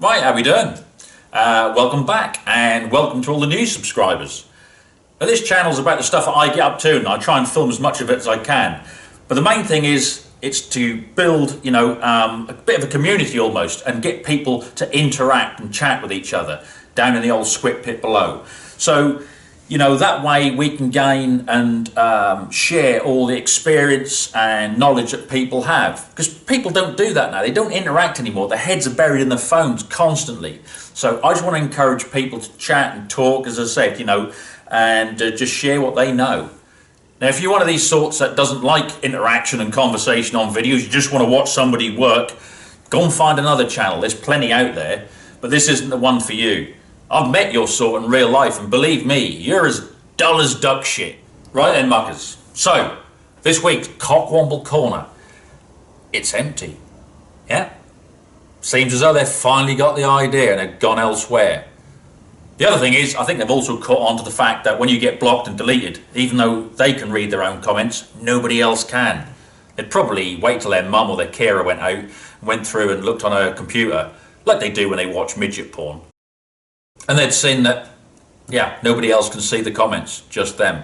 Right, how we doing? Welcome back, and welcome to all the new subscribers. Now, this channel's about the stuff that I get up to, and I try and film as much of it as I can. But the main thing is, it's to build, a bit of a community almost, and get people to interact and chat with each other down in the old squid pit below. So, that way we can gain and share all the experience and knowledge that people have. Because people don't do that now. They don't interact anymore. Their heads are buried in their phones constantly. So I just want to encourage people to chat and talk, as I said, and just share what they know. Now, if you're one of these sorts that doesn't like interaction and conversation on videos, you just want to watch somebody work, go and find another channel. There's plenty out there, but this isn't the one for you. I've met your sort in real life, and believe me, you're as dull as duck shit. Right then, muckers. So, this week's Cockwomble Corner. It's empty. Yeah? Seems as though they've finally got the idea and have gone elsewhere. The other thing is, I think they've also caught on to the fact that when you get blocked and deleted, even though they can read their own comments, nobody else can. They'd probably wait till their mum or their carer went through and looked on her computer, like they do when they watch midget porn. And they'd seen that, nobody else can see the comments, just them.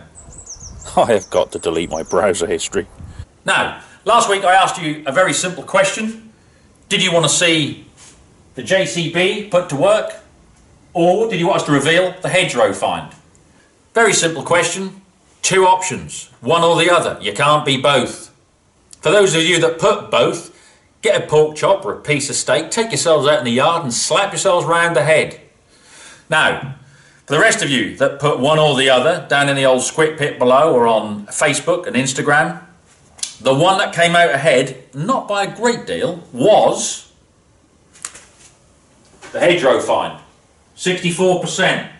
I have got to delete my browser history. Now, last week I asked you a very simple question. Did you want to see the JCB put to work? Or did you want us to reveal the hedgerow find? Very simple question. Two options, one or the other. You can't be both. For those of you that put both, get a pork chop or a piece of steak, take yourselves out in the yard and slap yourselves round the head. Now, for the rest of you that put one or the other down in the old squid pit below or on Facebook and Instagram, the one that came out ahead, not by a great deal, was the hedgerow find. 64%.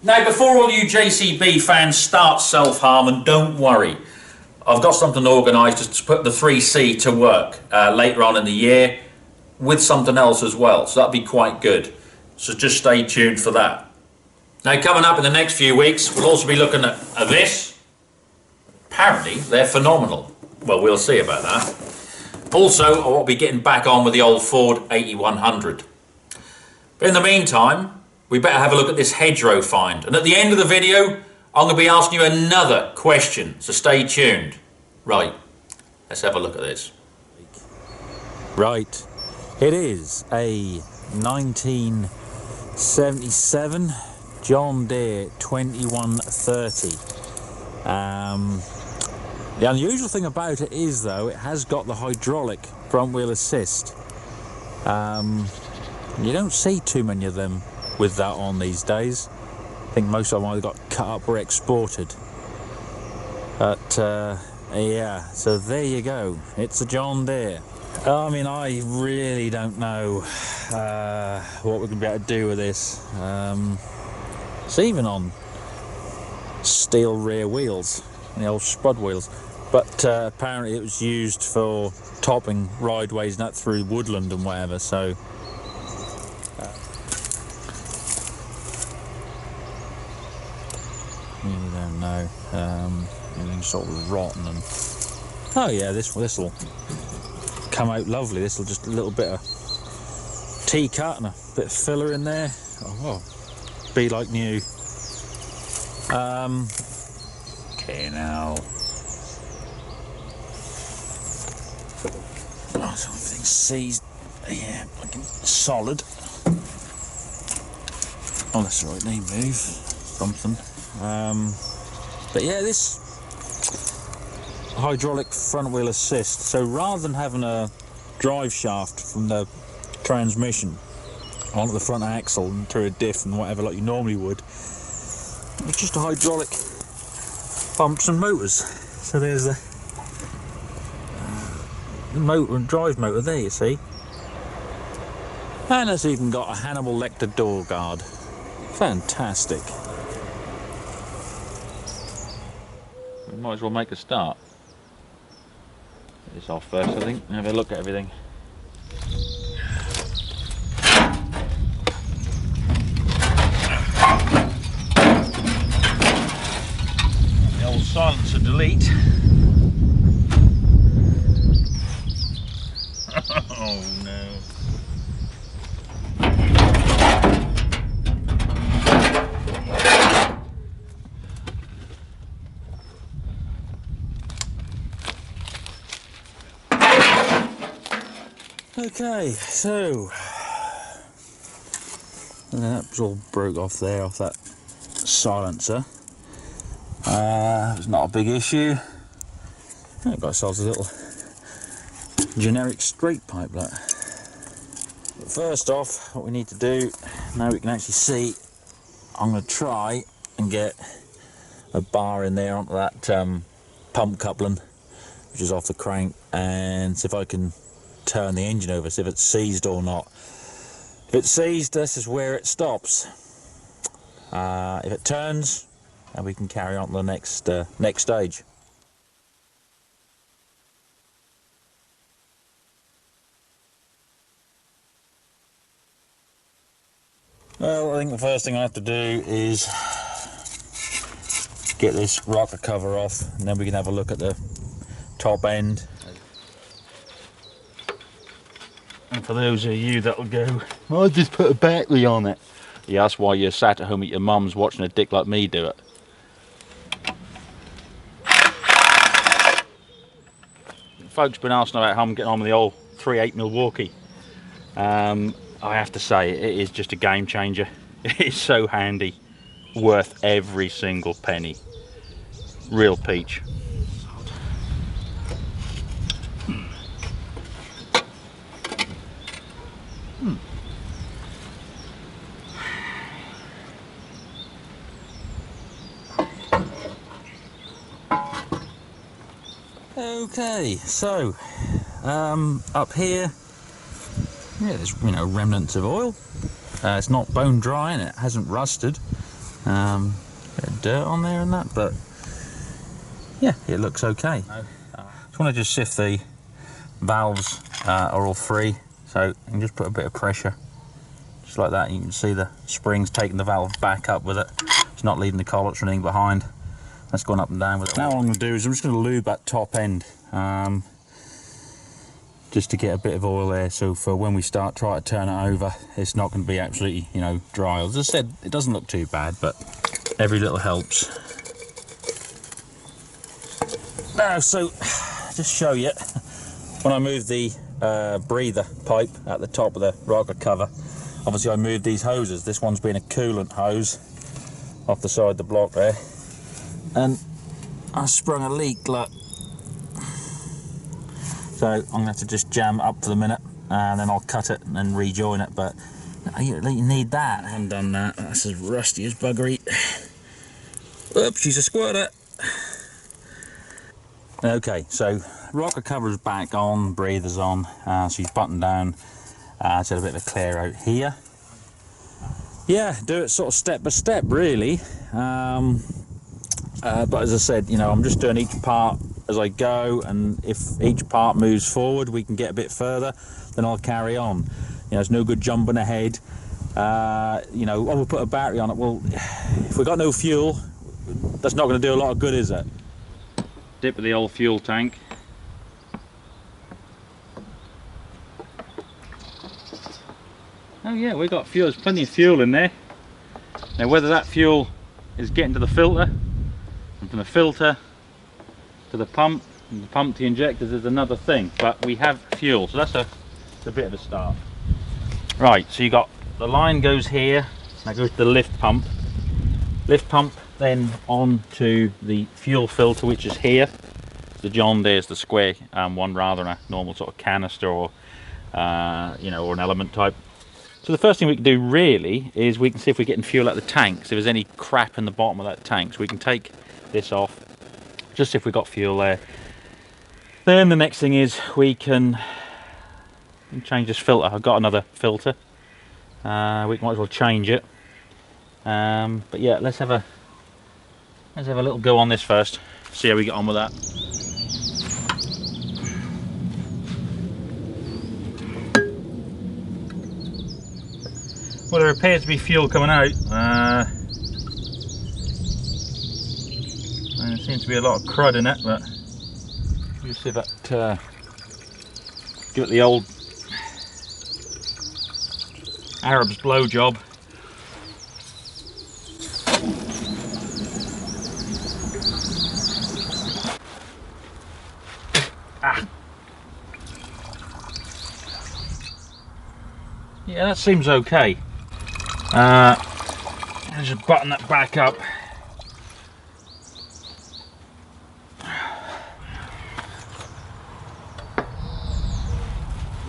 Now, before all you JCB fans start self-harm, and don't worry, I've got something organised to put the 3C to work later on in the year with something else as well, so that'll be quite good. So just stay tuned for that. Now, coming up in the next few weeks, we'll also be looking at this. Apparently, they're phenomenal. Well, we'll see about that. Also, I'll be getting back on with the old Ford 8100. But in the meantime, we better have a look at this hedgerow find. And at the end of the video, I'm going to be asking you another question, so stay tuned. Right, let's have a look at this. Right, it is a 1977 John Deere 2130. The unusual thing about it is, though, it has got the hydraulic front wheel assist. You don't see too many of them with that on these days. I think most of them either got cut up or exported. But so there you go. It's a John Deere. I mean, I really don't know what we're going to be able to do with this. It's even on steel rear wheels, the old spud wheels. But apparently it was used for topping rideways and that through woodland and whatever, so... you don't know. Everything's sort of rotten and... Oh yeah, this'll come out lovely. This'll just a little bit of T-cut and a bit of filler in there. Oh, well, be like new. Okay, now... Oh, so everything's seized. Yeah, looking solid. Oh, that's right, they move. Something. But yeah, this hydraulic front wheel assist. So rather than having a drive shaft from the transmission onto the front axle and through a diff and whatever like you normally would, it's just a hydraulic pumps and motors. So there's the motor and drive motor there, you see. And it's even got a Hannibal Lecter door guard. Fantastic. We might as well make a start. Get this off first, I think, and have a look at everything. The old silencer delete. Oh no. Okay, so that's all broke off there, off that silencer. It's not a big issue. Got ourselves a little generic straight pipe like. But first off, what we need to do, now we can actually see, I'm going to try and get a bar in there onto that pump coupling, which is off the crank, and see if I can turn the engine over, see if it's seized or not. If it's seized, this is where it stops. If it turns, then we can carry on to the next stage. Well, I think the first thing I have to do is get this rocker cover off, and then we can have a look at the top end. And for those of you that'll go, I'll just put a battery on it. Yeah, that's why you're sat at home at your mum's watching a dick like me do it. Folks been asking about how I'm getting on with the old 3/8 Milwaukee. I have to say, it is just a game changer. It is so handy, worth every single penny. Real peach. Okay, so up here, yeah, there's remnants of oil. It's not bone dry and it hasn't rusted. Bit of dirt on there and that, but yeah, it looks okay. Just want to just see if the valves are all free, so you can just put a bit of pressure, just like that. You can see the springs taking the valve back up with it. It's not leaving the collets or anything behind. That's going up and down with it. Now what I'm going to do is I'm just going to lube that top end, just to get a bit of oil there, so for when we start trying to turn it over, it's not going to be absolutely, dry. As I said, it doesn't look too bad, but every little helps. Now, so just show you, when I moved the breather pipe at the top of the rocker cover, obviously I moved these hoses. This one's been a coolant hose off the side of the block there, and I sprung a leak, look. So I'm going to have to just jam it up for the minute, and then I'll cut it and then rejoin it, but you need that. I haven't done that. That's as rusty as buggery. Oops, she's a squirter. Okay, so rocker cover's back on, breather's on, she's buttoned down. Just had a bit of a clear out here. Yeah, do it sort of step by step, really. But as I said, I'm just doing each part as I go, and if each part moves forward, we can get a bit further, then I'll carry on. It's no good jumping ahead. We'll put a battery on it. Well, if we've got no fuel, that's not going to do a lot of good, is it? Dip of the old fuel tank. Oh yeah, we've got fuel. There's plenty of fuel in there. Now whether that fuel is getting to the filter, and from the filter to the pump, and the pump to the injectors is another thing, but we have fuel, so that's a bit of a start. Right, so you got the line goes here, that goes to the lift pump then on to the fuel filter, which is here. The John Deere's the square one rather than a normal sort of canister or or an element type. So the first thing we can do really is we can see if we're getting fuel out of the tank, so if there's any crap in the bottom of that tank, so we can take this off, just if we've got fuel there. Then the next thing is we can change this filter. I've got another filter. We might as well change it. But yeah, let's have a little go on this first. See how we get on with that. Well, there appears to be fuel coming out. And there seems to be a lot of crud in it, but you see that. Give it the old Arab's blow job. Yeah, that seems okay. I'll just button that back up.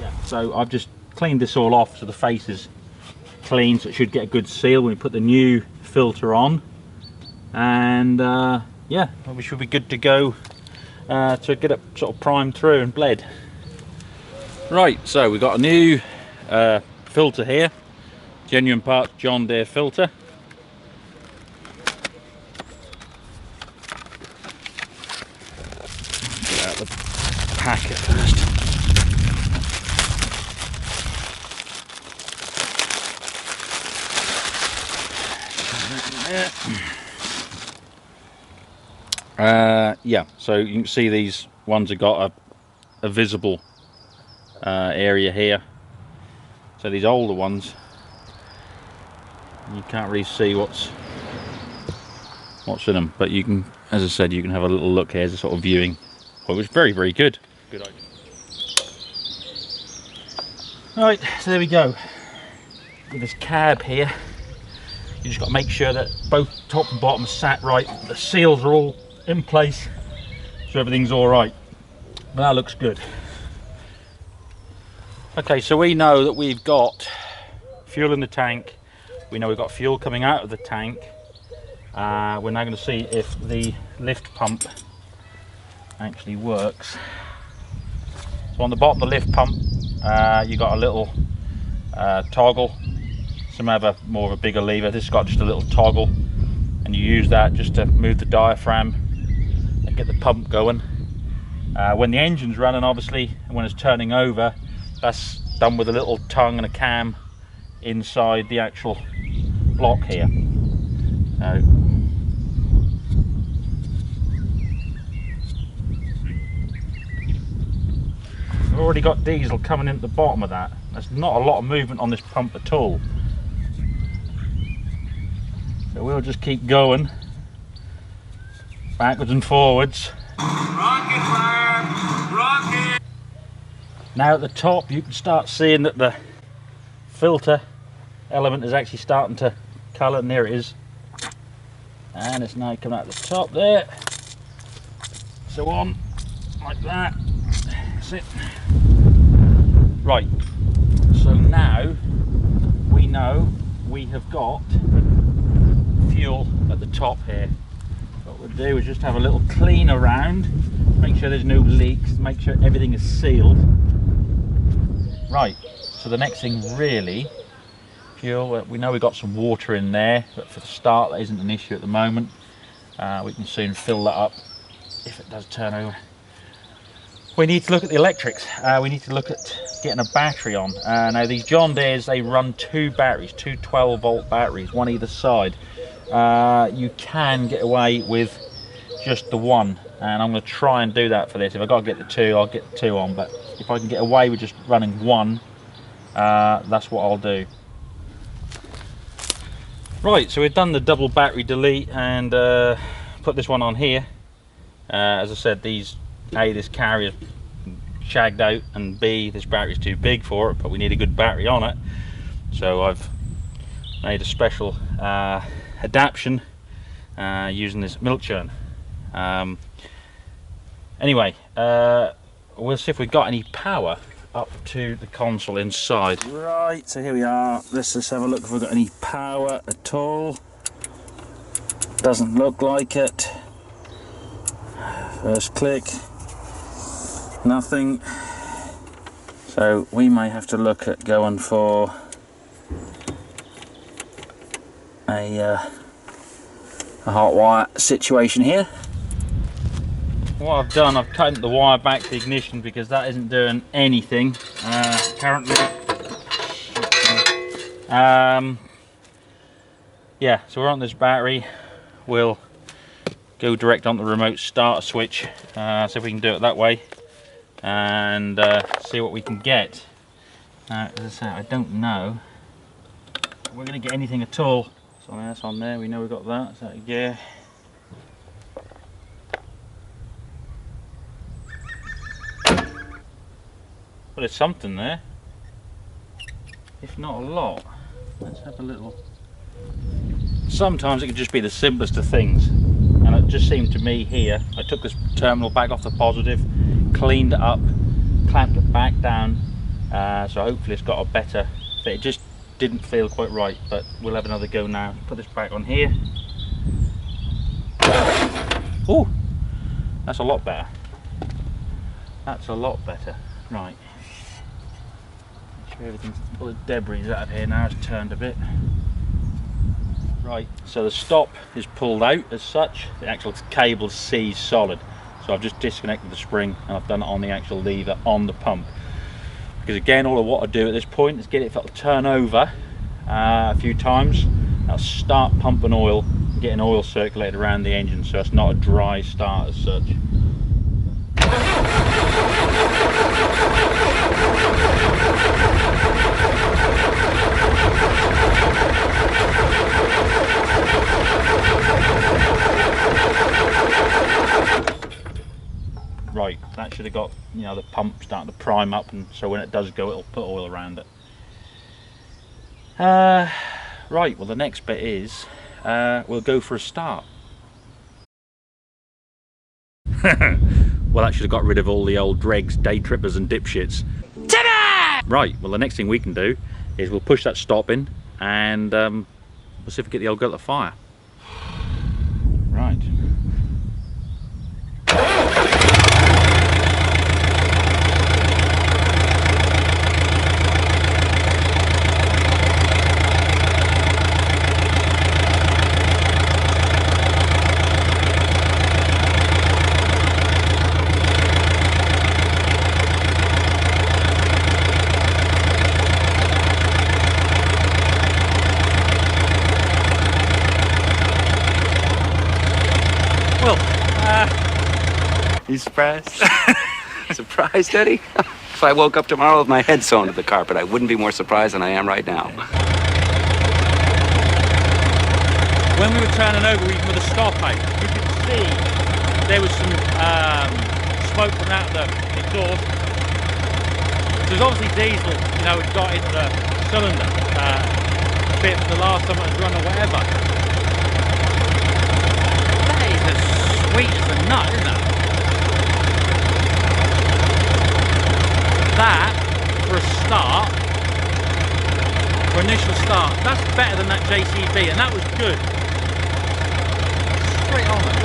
Yeah, so I've just cleaned this all off so the face is clean, so it should get a good seal when we put the new filter on. And yeah, we should be good to go to get it sort of primed through and bled. Right, so we've got a new filter here, genuine parts John Deere filter. Get out the packet first. Yeah, so you can see these ones have got a visible area here. So these older ones, you can't really see what's in them, but you can, as I said, you can have a little look here as a sort of viewing. Well, it was very, very good. Good idea. Right, so there we go. With this cab here, you just got to make sure that both top and bottom are sat right, the seals are all in place, so everything's all right. But that looks good. Okay, so we know that we've got fuel in the tank. We know we've got fuel coming out of the tank. We're now going to see if the lift pump actually works. So on the bottom of the lift pump, you got a little toggle. Some have a more of a bigger lever. This has got just a little toggle, and you use that just to move the diaphragm and get the pump going. When the engine's running, obviously, and when it's turning over, that's done with a little tongue and a cam inside the actual block here. So we've already got diesel coming into the bottom of that. There's not a lot of movement on this pump at all. So we'll just keep going backwards and forwards. Rocket fire! Rocket! Now at the top you can start seeing that the filter element is actually starting to colour, and there it is. And it's now coming out the top there. So on, like that. That's it. Right, so now we know we have got fuel at the top here. What we'll do is just have a little clean around, make sure there's no leaks, make sure everything is sealed. Right, so the next thing really, fuel, we know we've got some water in there, but for the start that isn't an issue at the moment. We can soon fill that up if it does turn over. We need to look at the electrics. We need to look at getting a battery on. Now these John Deeres, they run two batteries, two 12-volt batteries, one either side. You can get away with just the one, and I'm going to try and do that for this. If I've got to get the two, I'll get the two on, but if I can get away with just running one, that's what I'll do. Right, so we've done the double battery delete and put this one on here. As I said, this carrier's shagged out, and B, this battery's too big for it, but we need a good battery on it. So I've made a special adaptation using this milk churn. Anyway, we'll see if we've got any power up to the console inside. Right, so here we are. Let's just have a look if we've got any power at all. Doesn't look like it. First click, nothing. So we may have to look at going for a hot wire situation here. What I've done, I've cut the wire back to the ignition because that isn't doing anything currently. Yeah, so we're on this battery. We'll go direct on the remote starter switch, see if we can do it that way, and see what we can get. Now, as I say, I don't know if we're going to get anything at all. So that's on there, we know we've got that. Is that a gear? Well, there's something there. if not a lot. Let's have a little. Sometimes it can just be the simplest of things, and it just seemed to me here, I took this terminal back off the positive, cleaned it up, clamped it back down, so hopefully it's got a better fit. It just didn't feel quite right, but we'll have another go now. Put this back on here. Oh, that's a lot better. That's a lot better. Right. Make sure everything's, all the debris out of here now is turned a bit. Right, so the stop is pulled out as such. The actual cable's seized solid. So I've just disconnected the spring and I've done it on the actual lever on the pump. Because again, all I want to do at this point is get it to turn over a few times. I'll start pumping oil, getting oil circulated around the engine so it's not a dry start as such. Right, that should have got, you know, the pump starting to prime up, and so when it does go, it'll put oil around it. Right, well the next bit is we'll go for a start. Well, that should have got rid of all the old dregs, day trippers and dipshits. Ta-da! Right, well the next thing we can do is we'll push that stop in and we'll see if we get the old girl to fire. Right. You surprised? Surprised, Eddie? If I woke up tomorrow with my head sewn to the carpet, I wouldn't be more surprised than I am right now. When we were turning over, even with the stop out, you could see there was some smoke coming out of the exhaust. So it was obviously diesel, you know, it got into the cylinder bit the last time it was run or whatever. That is as sweet as a nut, isn't it? That, for a start, for initial start, that's better than that JCB, and that was good. Straight on it.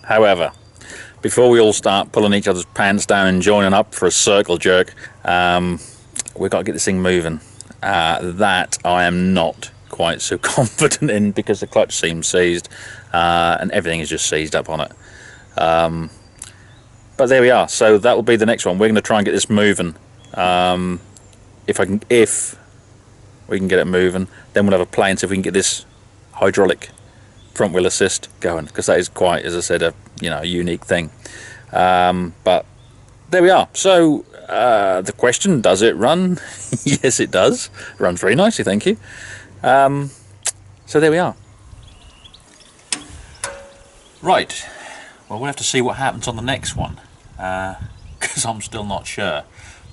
However, before we all start pulling each other's pants down and joining up for a circle jerk, we've got to get this thing moving. That I am not quite so confident in because the clutch seems seized and everything is just seized up on it. But there we are. So that will be the next one. We're going to try and get this moving. If we can get it moving, then we'll have a play and see if we can get this hydraulic front wheel assist going, because that is quite, as I said, a unique thing. But there we are. So the question, does it run? Yes, it does. It runs very nicely, thank you. So there we are. Right, well, we'll have to see what happens on the next one, because I'm still not sure.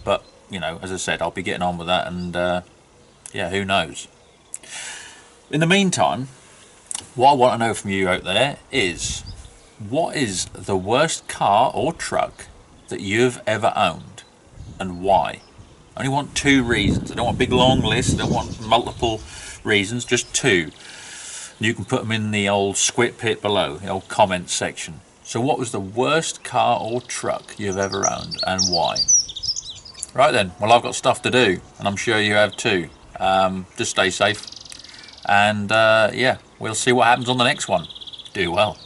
But you know, as I said, I'll be getting on with that, and yeah, who knows. In the meantime, what I want to know from you out there is, what is the worst car or truck that you've ever owned, and why? I only want 2 reasons. I don't want a big long list, I don't want multiple reasons, just 2. You can put them in the old squid pit below, the old comment section. So what was the worst car or truck you've ever owned, and why? Right then, well, I've got stuff to do, and I'm sure you have too. Just stay safe, and yeah, we'll see what happens on the next one. Do well.